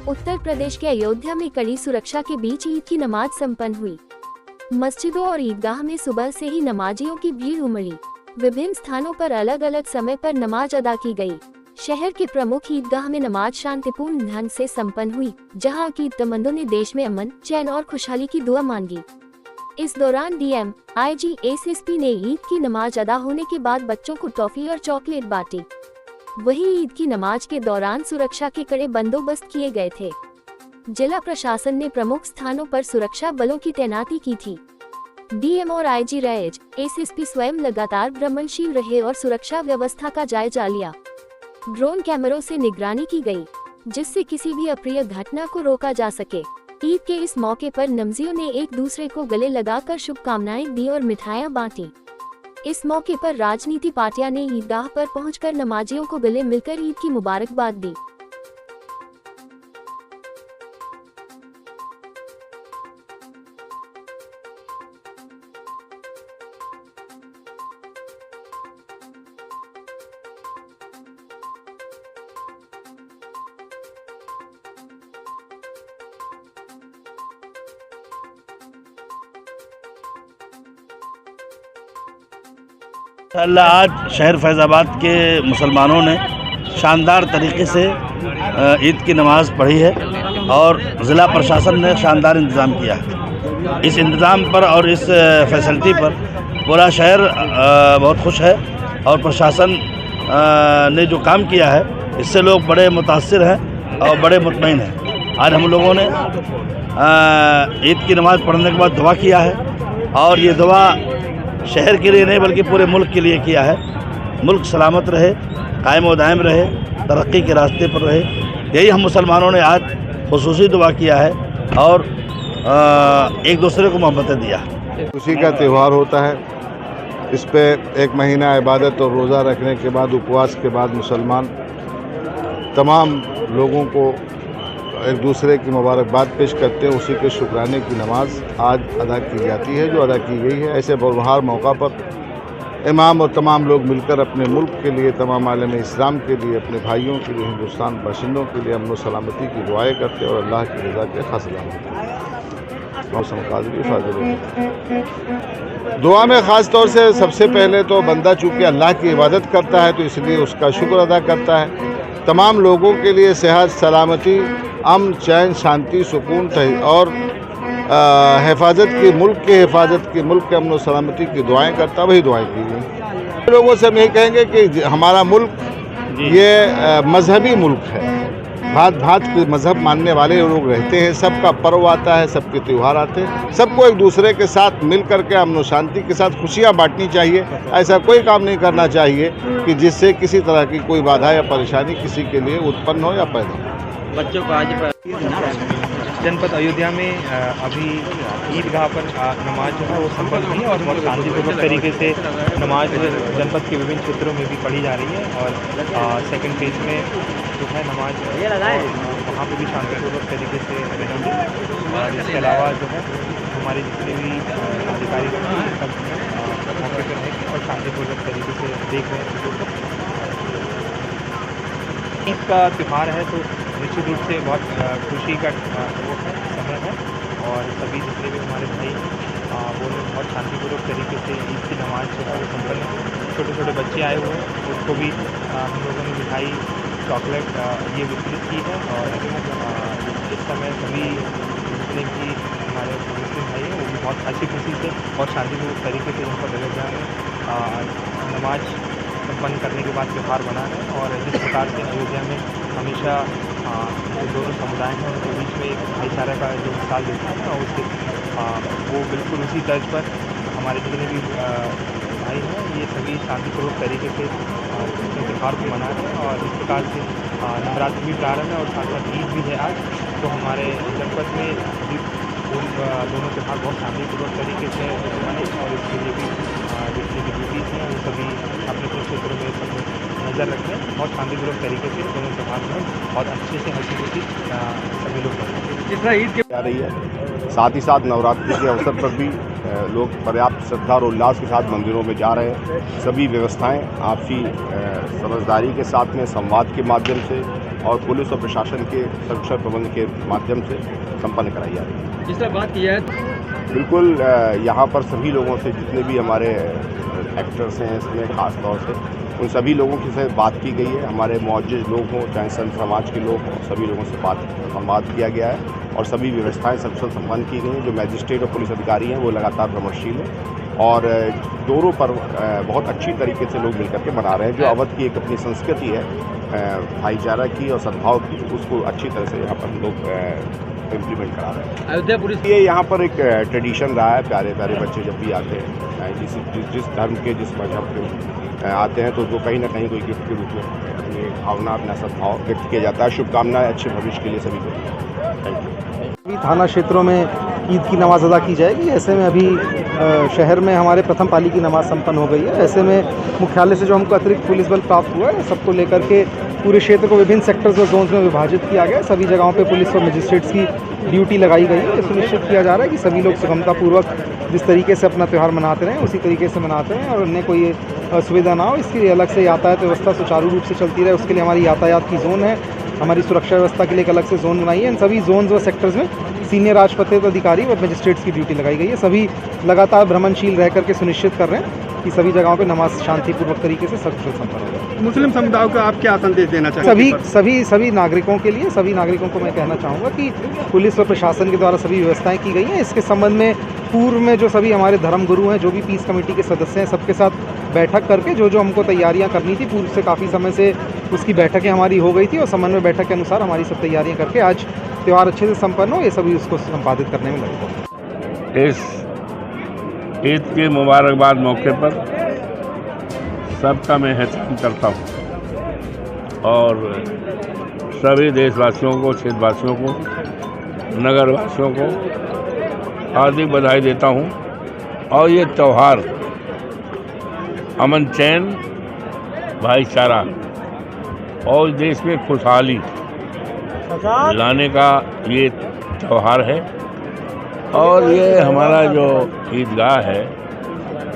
उत्तर प्रदेश के अयोध्या में कड़ी सुरक्षा के बीच ईद की नमाज संपन्न हुई। मस्जिदों और ईदगाह में सुबह से ही नमाजियों की भीड़ उमड़ी। विभिन्न स्थानों पर अलग अलग समय पर नमाज अदा की गई। शहर के प्रमुख ईदगाह में नमाज शांतिपूर्ण ढंग से संपन्न हुई, जहां अकीदतमंदों ने देश में अमन, चैन और खुशहाली की दुआ मांगी। इस दौरान डीएम, आईजी, एसएसपी ने ईद की नमाज अदा होने के बाद बच्चों को टॉफी और चॉकलेट बांटी। वहीं ईद की नमाज के दौरान सुरक्षा के कड़े बंदोबस्त किए गए थे। जिला प्रशासन ने प्रमुख स्थानों पर सुरक्षा बलों की तैनाती की थी। डीएम और आईजी रेंज, एसएसपी स्वयं लगातार भ्रमणशील रहे और सुरक्षा व्यवस्था का जायजा लिया। ड्रोन कैमरों से निगरानी की गई, जिससे किसी भी अप्रिय घटना को रोका जा सके। ईद के इस मौके पर नमजियों ने एक दूसरे को गले लगाकर शुभकामनाएं दी और मिठाइयां बांटी। इस मौके पर राजनीति पार्टियां ने ईदगाह पर पहुंचकर नमाजियों को गले मिलकर ईद की मुबारकबाद दी। आज शहर फैज़ाबाद के मुसलमानों ने शानदार तरीके से ईद की नमाज़ पढ़ी है और ज़िला प्रशासन ने शानदार इंतज़ाम किया है। इस इंतज़ाम पर और इस फैसिलिटी पर पूरा शहर बहुत खुश है और प्रशासन ने जो काम किया है इससे लोग बड़े मुतासिर हैं और बड़े मुतमईन हैं। आज हम लोगों ने ईद की नमाज़ पढ़ने के बाद दुआ किया है और ये दुआ शहर के लिए नहीं बल्कि पूरे मुल्क के लिए किया है। मुल्क सलामत रहे, कायम व दायम रहे, तरक्की के रास्ते पर रहे, यही हम मुसलमानों ने आज खुसूसी दुआ किया है और एक दूसरे को मोहब्बतें दिया। खुशी का त्यौहार होता है। इस पे एक महीना इबादत और रोज़ा रखने के बाद, उपवास के बाद मुसलमान तमाम लोगों को एक दूसरे की मुबारकबाद पेश करते हैं। उसी के शुक्राने की नमाज आज अदा की जाती है, जो अदा की गई है। ऐसे बरबहार मौका पर इमाम और तमाम लोग मिलकर अपने मुल्क के लिए, तमाम आलम इस्लाम के लिए, अपने भाइयों के लिए, हिंदुस्तान बाशिंदों के लिए अमन व सलामती की दुआएं करते और अल्लाह की रज़ा के खासला दुआ में ख़ास तौर से सबसे पहले तो बंदा चूँकि अल्लाह की इबादत करता है तो इसलिए उसका शुक्र अदा करता है। तमाम लोगों के लिए सेहत, सलामती, अमन, चैन, शांति, सुकून और हिफाजत की, मुल्क के हिफाजत की, मुल्क के अमन व सलामती की दुआएं करता, वही दुआएं की गई। लोगों से हम यही कहेंगे कि हमारा मुल्क ये मजहबी मुल्क है। भांत भांत के मज़हब मानने वाले लोग रहते हैं। सबका पर्व आता है, सबके त्यौहार आते हैं। सबको एक दूसरे के साथ मिल कर के अमन शांति के साथ खुशियाँ बांटनी चाहिए। ऐसा कोई काम नहीं करना चाहिए कि जिससे किसी तरह की कोई बाधा या परेशानी किसी के लिए उत्पन्न हो या पैदा हो। बच्चों को आज जनपद अयोध्या में अभी ईदगाह पर नमाज जो है वो संपन्न हुई और बहुत शांतिपूर्वक तरीके से नमाज जनपद के विभिन्न क्षेत्रों में भी पढ़ी जा रही है और सेकंड फेज में जो है नमाज वहाँ पर भी शांतिपूर्वक तरीके से रहेंगे। और इसके अलावा जो है हमारे जितने भी अधिकारी सब मौके पर रहेंगे और शांतिपूर्वक तरीके से देख रहे हैं। ईद का त्यौहार है तो निश्चित रूप से बहुत खुशी का वो है, समय है और सभी जितने भी हमारे भाई वो लोग बहुत शांतिपूर्वक तरीके से ईद की नमाज जो है वो संपन्न है। छोटे छोटे बच्चे आए हुए हैं, उसको भी हम लोगों ने मिठाई, चॉकलेट ये वितरित की है। और इस समय सभी जितने भी हमारे मुस्लिम भाई हैं वो भी बहुत अच्छी खुशी से और शांतिपूर्वक तरीके से उनको अयोध्या में नमाज संपन्न करने के बाद त्यौहार बना है। और जिस प्रकार से अयोध्या में हमेशा जो दोनों समुदाय हैं उनके बीच में एक भाईचारा का जो मिसाल देता है और उसके वो बिल्कुल उसी तर्ज पर हमारे जितने भी भाई हैं ये सभी शांतिपूर्वक तरीके से त्यौहार को मना रहे हैं। और इस प्रकार से नवरात्रि भी प्रारंभ है और साथ साथ ईद भी है आज। तो हमारे जनपद में दोनों त्यौहार बहुत शांतिपूर्वक तरीके से मने और इसके लिए भी जितनी भी ड्यूटीज़ हैं वो सभी अपने अपने क्षेत्रों में सब नज़र रखें। बहुत शांतिपूर्वक तरीके से दोनों त्यौहार में बहुत अच्छे से हंसी खुशी सभी लोग करें। जितना ईद की जा रही है, साथ ही साथ नवरात्रि के अवसर पर भी लोग पर्याप्त श्रद्धा और उल्लास के साथ मंदिरों में जा रहे हैं। सभी व्यवस्थाएं आपसी समझदारी के साथ में संवाद के माध्यम से और पुलिस और प्रशासन के सुरक्षा प्रबंध के माध्यम से संपन्न कराई जा रही है। जिस तरह बात की है बिल्कुल यहाँ पर सभी लोगों से, जितने भी हमारे एक्टर्स हैं इसमें ख़ास तौर से, उन सभी लोगों की से बात की गई है। हमारे मुअज्जिज़ लोग हों, चाहे संत समाज के लोग हों, सभी लोगों से संवाद किया गया है और सभी व्यवस्थाएं सकुशल संपन्न की गई हैं। जो मैजिस्ट्रेट और पुलिस अधिकारी हैं वो लगातार भ्रमणशील हैं और दोनों पर बहुत अच्छी तरीके से लोग मिलकर के मना रहे हैं। जो अवध की एक अपनी संस्कृति है भाईचारा की और सद्भाव की, उसको अच्छी तरह से यहाँ पर लोग इम्प्लीमेंट करा रहे हैं। अयोध्या पुलिस ये यहाँ पर एक ट्रेडिशन रहा है, प्यारे प्यारे बच्चे जब भी आते हैं, जिस धर्म के, जिस मजहब के आते हैं, तो उनको कहीं ना कहीं कोई गिफ्ट के रूप में अपनी भावना, अपना सद्भाव व्यक्त किया जाता है। शुभकामनाएं अच्छे भविष्य के लिए सभी को। Thank you. अभी थाना क्षेत्रों में ईद की नमाज़ अदा की जाएगी। ऐसे में अभी शहर में हमारे प्रथम पाली की नमाज़ संपन्न हो गई है। ऐसे में मुख्यालय से जो हमको अतिरिक्त पुलिस बल प्राप्त हुआ है, सबको लेकर के पूरे क्षेत्र को विभिन्न सेक्टर्स और जोन्स में विभाजित किया गया है। सभी जगहों पे पुलिस और मजिस्ट्रेट्स की ड्यूटी लगाई गई है। ये सुनिश्चित किया जा रहा है कि सभी लोग सुगमतापूर्वक जिस तरीके से अपना त्यौहार मनाते रहें उसी तरीके से मनाते हैं और उन्हें कोई असुविधा ना हो। इसके लिए अलग से यातायात व्यवस्था सुचारू रूप से चलती रहे, उसके लिए हमारी यातायात की जोन है, हमारी सुरक्षा व्यवस्था के लिए एक अलग से जोन बनाई है। इन सभी जोन्स व सेक्टर्स में सीनियर राजपत्रित अधिकारी व मजिस्ट्रेट्स की ड्यूटी लगाई गई है। सभी लगातार भ्रमणशील रह करके सुनिश्चित कर रहे हैं कि सभी जगहों पे नमाज शांतिपूर्वक तरीके से सकुशल संपन्न हो जाए। मुस्लिम समुदाय को आप क्या संदेश देना चाहेंगे? सभी नागरिकों के लिए, सभी नागरिकों को मैं कहना चाहूँगा कि पुलिस और प्रशासन के द्वारा सभी व्यवस्थाएं की गई हैं। इसके संबंध में पूर्व में जो सभी हमारे धर्म गुरु हैं, जो भी पीस कमेटी के सदस्य हैं, सबके साथ बैठक करके जो हमको तैयारियां करनी थी पूर्व से काफ़ी समय से, उसकी बैठकें हमारी हो गई थी और समन्वय बैठक के अनुसार हमारी सब तैयारियां करके आज त्यौहार अच्छे से संपन्न हो, ये सभी उसको संपादित करने में लगे। इस ईद के मुबारकबाद मौके पर सबका मैं एहतराम करता हूँ और सभी देशवासियों को, क्षेत्रवासियों को, नगरवासियों को हार्दिक बधाई देता हूँ। और ये त्यौहार अमन, चैन, भाईचारा और देश में खुशहाली लाने का ये त्यौहार है। और ये हमारा जो ईदगाह है,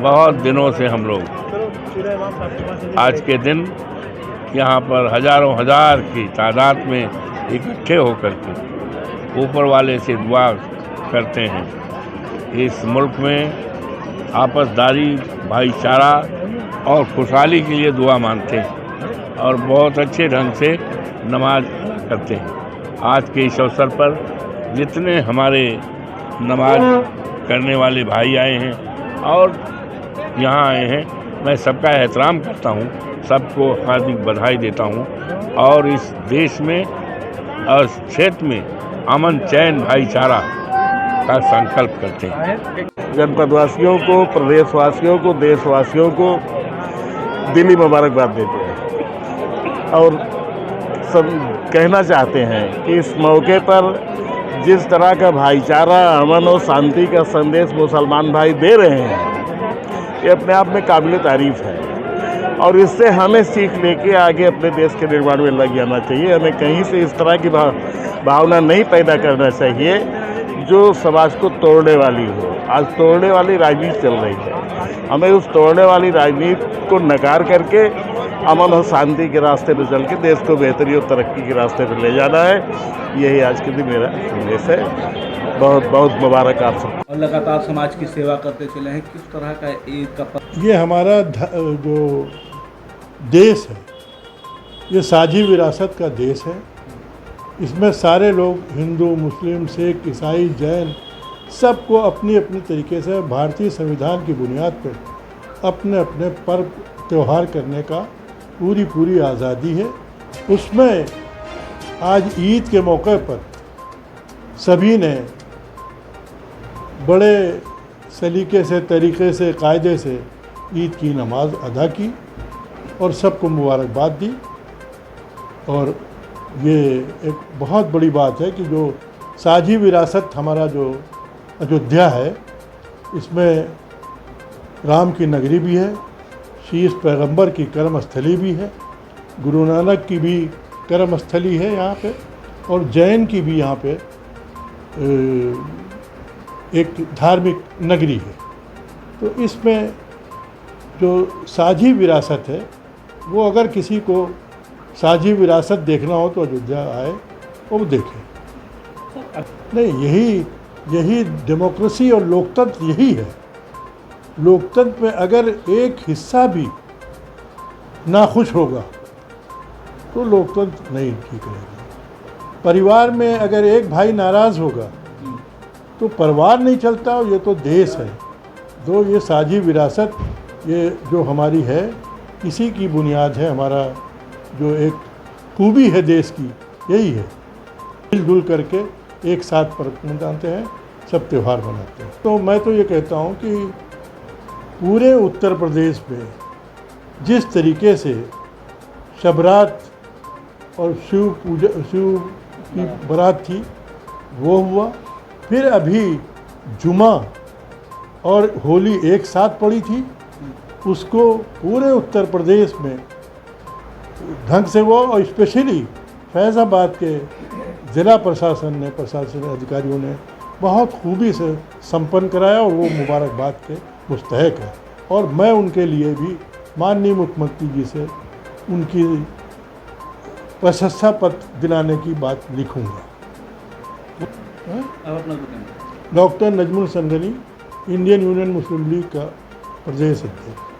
बहुत दिनों से हम लोग आज के दिन यहाँ पर हजारों हजार की तादाद में इकट्ठे होकर के ऊपर वाले से दुआ करते हैं। इस मुल्क में आपसदारी, भाईचारा और खुशहाली के लिए दुआ मांगते हैं और बहुत अच्छे ढंग से नमाज करते हैं। आज के इस अवसर पर जितने हमारे नमाज करने वाले भाई आए हैं और यहाँ आए हैं, मैं सबका एहतराम करता हूँ, सबको हार्दिक बधाई देता हूँ और इस देश में और क्षेत्र में अमन, चैन, भाईचारा का संकल्प करते हैं। जनपदवासियों को, प्रदेशवासियों को, देशवासियों को दिली मुबारकबाद देते हैं और सब कहना चाहते हैं कि इस मौके पर जिस तरह का भाईचारा, अमन और शांति का संदेश मुसलमान भाई दे रहे हैं, ये अपने आप में काबिल तारीफ़ है और इससे हमें सीख लेके आगे अपने देश के निर्माण में लग जाना चाहिए। हमें कहीं से इस तरह की भावना नहीं पैदा करना चाहिए जो समाज को तोड़ने वाली हो। आज तोड़ने वाली राजनीति चल रही है, हमें उस तोड़ने वाली राजनीति को नकार करके अमन और शांति के रास्ते पर चल के देश को बेहतरी और तरक्की के रास्ते पर ले जाना है। यही आज के दिन मेरा संदेश है। बहुत बहुत मुबारक आप सब। और लगातार समाज की सेवा करते चले हैं, किस तरह का ईद का ये हमारा जो देश है, ये साझी विरासत का देश है। इसमें सारे लोग, हिंदू, मुस्लिम, सिख, ईसाई, जैन, सबको अपनी अपनी तरीके से भारतीय संविधान की बुनियाद पर अपने अपने पर्व त्यौहार करने का पूरी आज़ादी है। उसमें आज ईद के मौके पर सभी ने बड़े सलीके से, तरीके से, कायदे से ईद की नमाज अदा की और सबको मुबारकबाद दी। और ये एक बहुत बड़ी बात है कि जो साझी विरासत हमारा जो अयोध्या है, इसमें राम की नगरी भी है, शीश पैगंबर की कर्मस्थली भी है, गुरु नानक की भी कर्मस्थली है यहाँ पे, और जैन की भी यहाँ पे एक धार्मिक नगरी है। तो इसमें जो साझी विरासत है वो अगर किसी को साझी विरासत देखना हो तो अयोध्या आए और वो देखें। नहीं, यही डेमोक्रेसी और लोकतंत्र यही है। लोकतंत्र में अगर एक हिस्सा भी नाखुश होगा तो लोकतंत्र नहीं ठीक रहेगा। परिवार में अगर एक भाई नाराज़ होगा तो परिवार नहीं चलता, और ये तो देश है। तो ये साझी विरासत, ये जो हमारी है, इसी की बुनियाद है। हमारा जो एक खूबी है देश की, यही है। मिलजुल करके एक साथ पर्व मनाते हैं, सब त्यौहार मनाते हैं। तो मैं तो ये कहता हूँ कि पूरे उत्तर प्रदेश में जिस तरीके से शबरात और शिव की बारात थी वो हुआ, फिर अभी जुमा और होली एक साथ पड़ी थी, उसको पूरे उत्तर प्रदेश में ढंग से वो, और स्पेशली फैज़ाबाद के ज़िला प्रशासन अधिकारियों ने बहुत खूबी से संपन्न कराया, और वो मुबारकबाद के मुस्तहक है। और मैं उनके लिए भी माननीय मुख्यमंत्री जी से उनकी प्रशंसा पत्र दिलाने की बात लिखूंगा। डॉक्टर नजमुल संदनी, इंडियन यूनियन मुस्लिम लीग का प्रदेश अध्यक्ष।